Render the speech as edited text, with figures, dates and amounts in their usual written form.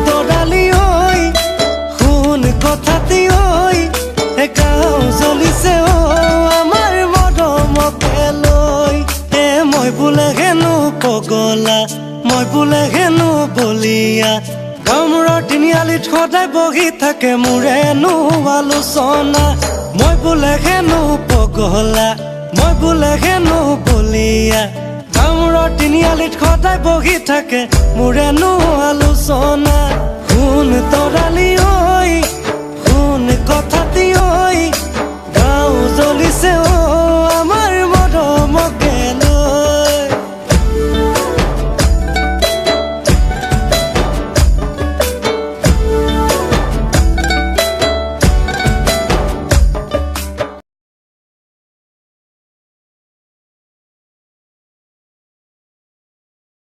তৰালি ঐ শুন কথাটি ঐ গাঁও জ্বলিছে আমাৰ মৰমকে লৈ মই বোলে হেনো পগলা মই বোলে হেনো বলিয়া গামৰৰ তিনিআলিত সদায় বহি থাকে মোৰেনো আলোচনা মই বোলে হেনো পগলা মই বোলে হেনো বলিয়া গামৰৰ তিনিআলিত সদায় বহি থাকে মোৰেনো আলোচনা শুন তৰালি